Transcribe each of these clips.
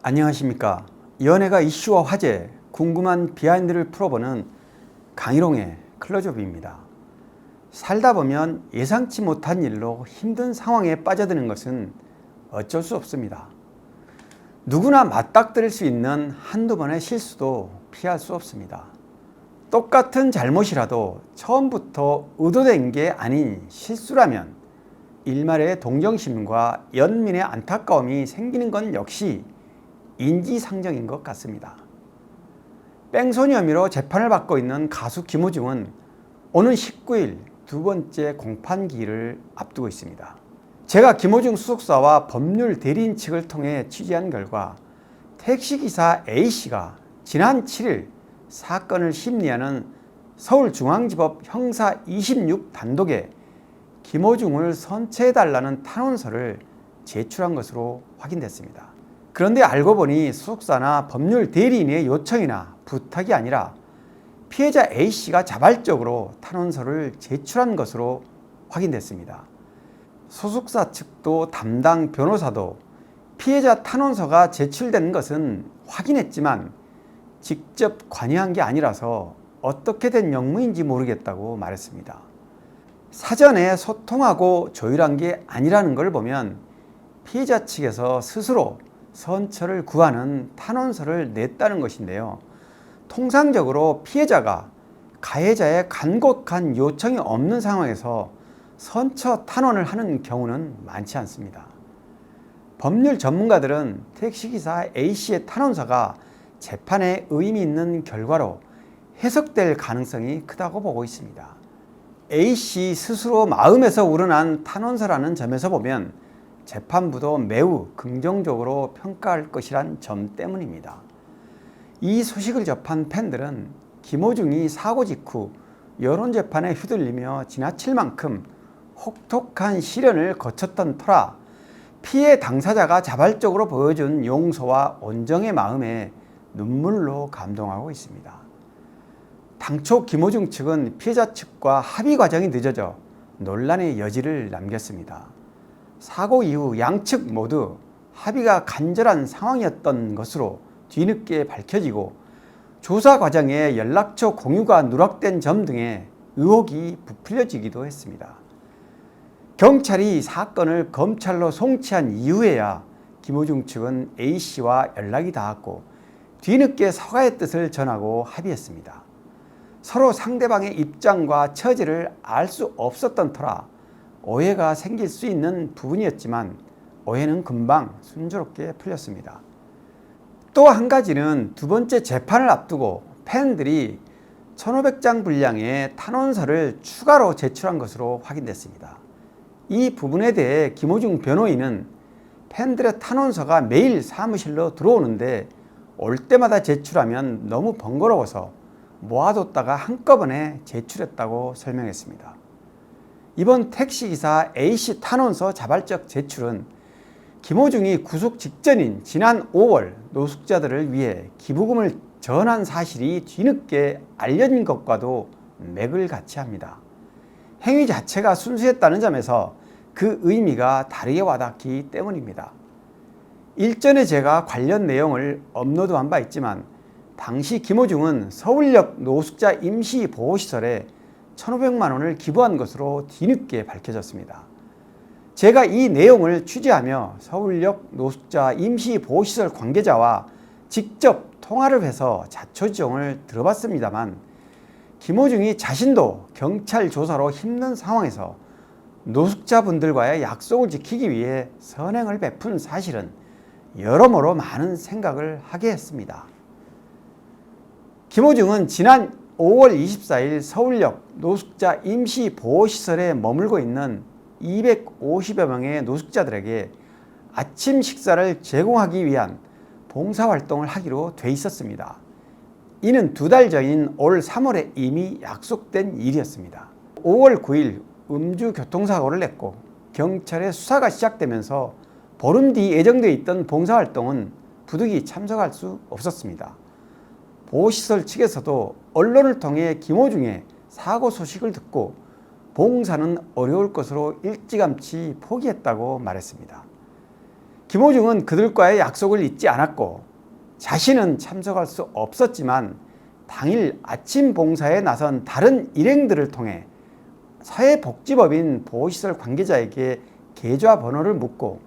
안녕하십니까. 연예가 이슈와 화제, 궁금한 비하인드를 풀어보는 강희롱의 클로즈업입니다. 살다 보면 예상치 못한 일로 힘든 상황에 빠져드는 것은 어쩔 수 없습니다. 누구나 맞닥뜨릴 수 있는 한두 번의 실수도 피할 수 없습니다. 똑같은 잘못이라도 처음부터 의도된 게 아닌 실수라면 일말의 동정심과 연민의 안타까움이 생기는 건 역시 인지상정인 것 같습니다. 뺑소니 혐의로 재판을 받고 있는 가수 김호중은 오는 19일 두 번째 공판기일을 앞두고 있습니다. 제가 김호중 수석사와 법률 대리인 측을 통해 취재한 결과 택시기사 A씨가 지난 7일 사건을 심리하는 서울중앙지법 형사 26 단독에 김호중을 선처해달라는 탄원서를 제출한 것으로 확인됐습니다. 그런데 알고 보니 수석사나 법률 대리인의 요청이나 부탁이 아니라 피해자 A씨가 자발적으로 탄원서를 제출한 것으로 확인됐습니다. 소속사 측도 담당 변호사도 피해자 탄원서가 제출된 것은 확인했지만 직접 관여한 게 아니라서 어떻게 된 영무인지 모르겠다고 말했습니다. 사전에 소통하고 조율한 게 아니라는 걸 보면 피해자 측에서 스스로 선처를 구하는 탄원서를 냈다는 것인데요. 통상적으로 피해자가 가해자의 간곡한 요청이 없는 상황에서 선처 탄원을 하는 경우는 많지 않습니다. 법률 전문가들은 택시기사 A씨의 탄원서가 재판에 의미 있는 결과로 해석될 가능성이 크다고 보고 있습니다. A씨 스스로 마음에서 우러난 탄원서라는 점에서 보면 재판부도 매우 긍정적으로 평가할 것이란 점 때문입니다. 이 소식을 접한 팬들은 김호중이 사고 직후 여론재판에 휘둘리며 지나칠 만큼 혹독한 시련을 거쳤던 터라 피해 당사자가 자발적으로 보여준 용서와 온정의 마음에 눈물로 감동하고 있습니다. 당초 김호중 측은 피해자 측과 합의 과정이 늦어져 논란의 여지를 남겼습니다. 사고 이후 양측 모두 합의가 간절한 상황이었던 것으로 뒤늦게 밝혀지고 조사 과정에 연락처 공유가 누락된 점 등의 의혹이 부풀려지기도 했습니다. 경찰이 사건을 검찰로 송치한 이후에야 김호중 측은 A씨와 연락이 닿았고 뒤늦게 사과의 뜻을 전하고 합의했습니다. 서로 상대방의 입장과 처지를 알 수 없었던 터라 오해가 생길 수 있는 부분이었지만 오해는 금방 순조롭게 풀렸습니다. 또 한 가지는 두 번째 재판을 앞두고 팬들이 1,500장 분량의 탄원서를 추가로 제출한 것으로 확인됐습니다. 이 부분에 대해 김호중 변호인은 팬들의 탄원서가 매일 사무실로 들어오는데 올 때마다 제출하면 너무 번거로워서 모아뒀다가 한꺼번에 제출했다고 설명했습니다. 이번 택시기사 A씨 탄원서 자발적 제출은 김호중이 구속 직전인 지난 5월 노숙자들을 위해 기부금을 전한 사실이 뒤늦게 알려진 것과도 맥을 같이 합니다. 행위 자체가 순수했다는 점에서 그 의미가 다르게 와닿기 때문입니다. 일전에 제가 관련 내용을 업로드한 바 있지만 당시 김호중은 서울역 노숙자 임시보호시설에 1,500만 원을 기부한 것으로 뒤늦게 밝혀졌습니다. 제가 이 내용을 취재하며 서울역 노숙자 임시보호시설 관계자와 직접 통화를 해서 자초지종을 들어봤습니다만 김호중이 자신도 경찰 조사로 힘든 상황에서 노숙자분들과의 약속을 지키기 위해 선행을 베푼 사실은 여러모로 많은 생각을 하게 했습니다. 김호중은 지난 5월 24일 서울역 노숙자 임시보호시설에 머물고 있는 250여 명의 노숙자들에게 아침 식사를 제공하기 위한 봉사활동을 하기로 돼 있었습니다. 이는 두 달 전인 올 3월에 이미 약속된 일이었습니다. 5월 9일 음주 교통사고를 냈고 경찰의 수사가 시작되면서 보름 뒤 예정되어 있던 봉사활동은 부득이 참석할 수 없었습니다. 보호시설 측에서도 언론을 통해 김호중의 사고 소식을 듣고 봉사는 어려울 것으로 일찌감치 포기했다고 말했습니다. 김호중은 그들과의 약속을 잊지 않았고 자신은 참석할 수 없었지만 당일 아침 봉사에 나선 다른 일행들을 통해 사회복지법인 보호시설 관계자에게 계좌번호를 묻고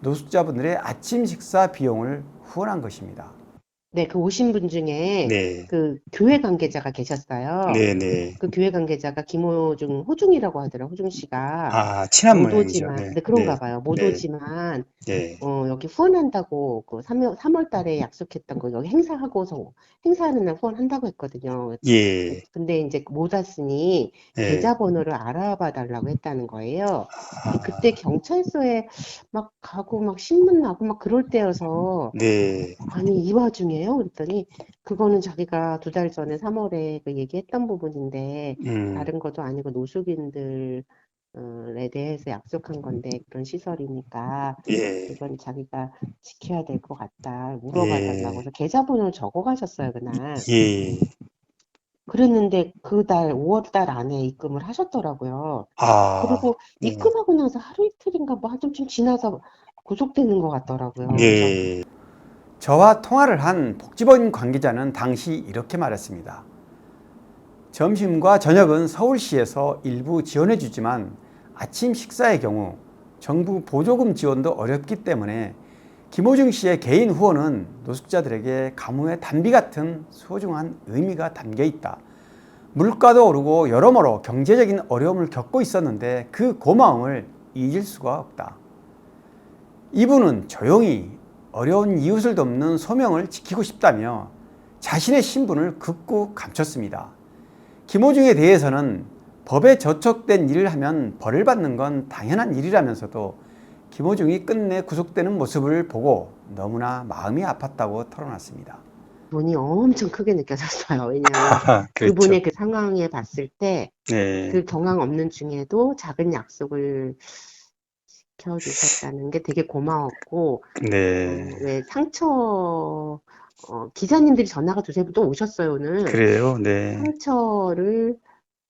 노숙자분들의 아침 식사 비용을 후원한 것입니다. 네, 그 오신 분 중에 네. 그 교회 관계자가 계셨어요. 네네. 그 교회 관계자가 김호중, 호중이라고 하더라고요. 호중 씨가 아, 친한 못 모양이죠. 오지만, 네. 네, 그런가 네. 봐요. 못 네. 오지만, 네. 여기 후원한다고 그 3월 달에 약속했던 거 여기 행사하고서 행사하는 날 후원한다고 했거든요. 예. 근데 이제 못 왔으니 예. 계좌번호를 알아봐 달라고 했다는 거예요. 근데 그때 아, 경찰서에 막 가고 막 신문 나고 막 그럴 때여서 네. 아니 이 와중에요? 그랬더니 그거는 자기가 2달 전에 3월에 그 얘기했던 부분인데 다른 것도 아니고 노숙인들 에 대해서 약속한 건데 그런 시설이니까 예. 이건 자기가 지켜야 될 것 같다 물어봐 달라고 예. 해서 계좌번호를 적어 가셨어요 그날. 예. 그랬는데 그달 5월 달 안에 입금을 하셨더라고요. 아, 그리고 예. 입금하고 나서 하루 이틀인가 뭐 좀 지나서 구속되는 것 같더라고요. 그래서 네. 저와 통화를 한 복지법인 관계자는 당시 이렇게 말했습니다. 점심과 저녁은 서울시에서 일부 지원해 주지만 아침 식사의 경우 정부 보조금 지원도 어렵기 때문에 김호중 씨의 개인 후원은 노숙자들에게 가뭄의 단비 같은 소중한 의미가 담겨 있다. 물가도 오르고 여러모로 경제적인 어려움을 겪고 있었는데 그 고마움을 잊을 수가 없다. 이분은 조용히 어려운 이웃을 돕는 소명을 지키고 싶다며 자신의 신분을 극구 감췄습니다. 김호중에 대해서는 법에 저촉된 일을 하면 벌을 받는 건 당연한 일이라면서도 김호중이 끝내 구속되는 모습을 보고 너무나 마음이 아팠다고 털어놨습니다. 돈이 엄청 크게 느껴졌어요. 왜냐하면 그렇죠. 그분의 그 상황에 봤을 때 네. 그 경황 없는 중에도 작은 약속을 지켜주셨다는 게 되게 고마웠고 네. 왜 상처 기자님들이 전화가 두세 분 또 오셨어요 오늘. 그래요. 네. 상처를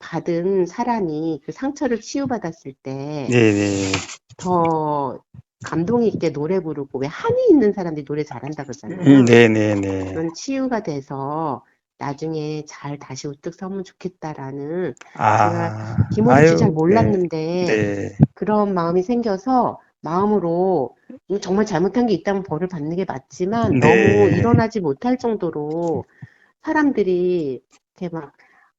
받은 사람이 그 상처를 치유받았을 때 네네. 더 감동 있게 노래 부르고 왜 한이 있는 사람들이 노래 잘한다 그러잖아요. 네네네. 그런 치유가 돼서 나중에 잘 다시 우뚝 서면 좋겠다라는 제가 아, 김호중 씨 잘 아유, 네. 몰랐는데 네. 그런 마음이 생겨서 마음으로 정말 잘못한 게 있다면 벌을 받는 게 맞지만 너무 네. 일어나지 못할 정도로 사람들이 이렇게 막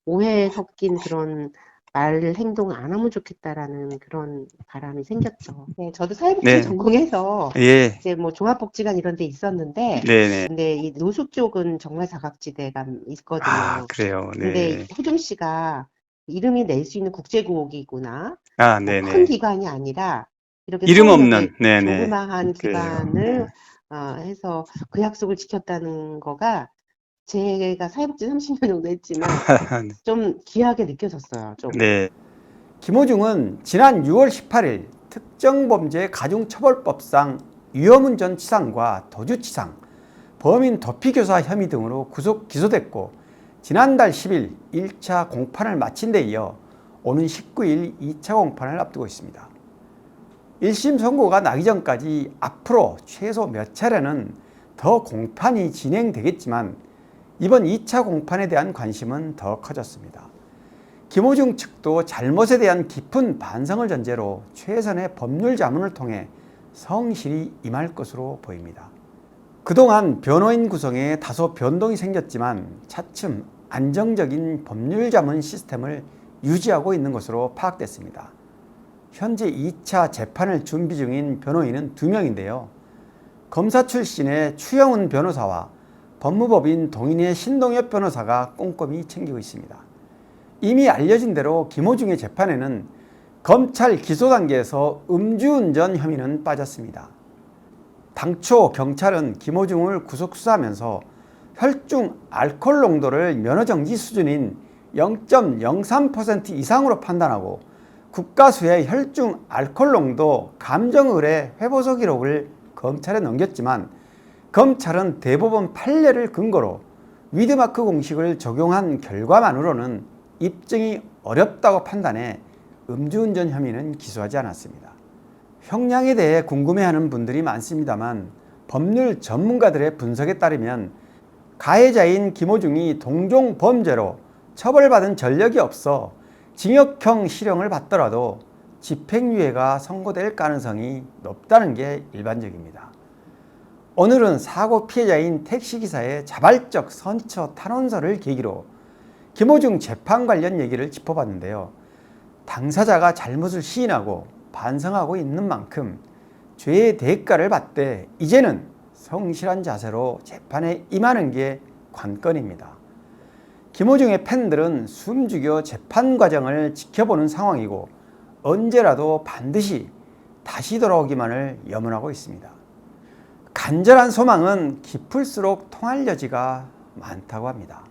오해에 섞인 그런 말, 행동 안 하면 좋겠다라는 그런 바람이 생겼죠. 네, 저도 사회복지 네. 전공해서 예. 이제 뭐 종합복지관 이런 데 있었는데 네네. 근데 이 노숙 쪽은 정말 사각지대가 있거든요. 아, 그래요. 근데 네. 호중 씨가 이름이 낼 수 있는 국제국이구나. 아, 뭐 큰 네네. 기관이 아니라 이렇게 이름 서울역에 없는, 네네. 조그마한 그래요. 기관을 해서 그 약속을 지켰다는 거가 제가 사회복지 30년 정도 했지만 좀 귀하게 느껴졌어요. 좀. 네. 김호중은 지난 6월 18일 특정범죄가중처벌법상 위험운전 치상과 도주치상, 범인 도피교사 혐의 등으로 구속 기소됐고 지난달 10일 1차 공판을 마친 데 이어 오는 19일 2차 공판을 앞두고 있습니다. 1심 선고가 나기 전까지 앞으로 최소 몇 차례는 더 공판이 진행되겠지만 이번 2차 공판에 대한 관심은 더 커졌습니다. 김호중 측도 잘못에 대한 깊은 반성을 전제로 최선의 법률 자문을 통해 성실히 임할 것으로 보입니다. 그동안 변호인 구성에 다소 변동이 생겼지만 차츰 안정적인 법률 자문 시스템을 유지하고 있는 것으로 파악됐습니다. 현재 2차 재판을 준비 중인 변호인은 2명인데요. 검사 출신의 추영훈 변호사와 법무법인 동인의 신동엽 변호사가 꼼꼼히 챙기고 있습니다. 이미 알려진 대로 김호중의 재판에는 검찰 기소 단계에서 음주운전 혐의는 빠졌습니다. 당초 경찰은 김호중을 구속 수사하면서 혈중 알코올 농도를 면허정지 수준인 0.03% 이상으로 판단하고 국가수의 혈중 알코올 농도 감정 의뢰 회보서 기록을 검찰에 넘겼지만 검찰은 대법원 판례를 근거로 위드마크 공식을 적용한 결과만으로는 입증이 어렵다고 판단해 음주운전 혐의는 기소하지 않았습니다. 형량에 대해 궁금해하는 분들이 많습니다만 법률 전문가들의 분석에 따르면 가해자인 김호중이 동종 범죄로 처벌받은 전력이 없어 징역형 실형을 받더라도 집행유예가 선고될 가능성이 높다는 게 일반적입니다. 오늘은 사고 피해자인 택시기사의 자발적 선처 탄원서를 계기로 김호중 재판 관련 얘기를 짚어봤는데요. 당사자가 잘못을 시인하고 반성하고 있는 만큼 죄의 대가를 받되 이제는 성실한 자세로 재판에 임하는 게 관건입니다. 김호중의 팬들은 숨죽여 재판 과정을 지켜보는 상황이고 언제라도 반드시 다시 돌아오기만을 염원하고 있습니다. 간절한 소망은 깊을수록 통할 여지가 많다고 합니다.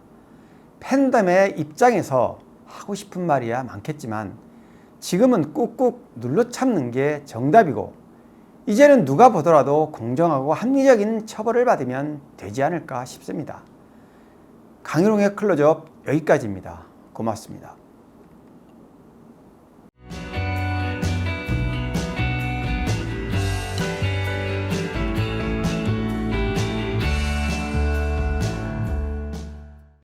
팬덤의 입장에서 하고 싶은 말이야 많겠지만 지금은 꾹꾹 눌러 참는 게 정답이고 이제는 누가 보더라도 공정하고 합리적인 처벌을 받으면 되지 않을까 싶습니다. 강희롱의 클로즈업 여기까지입니다. 고맙습니다.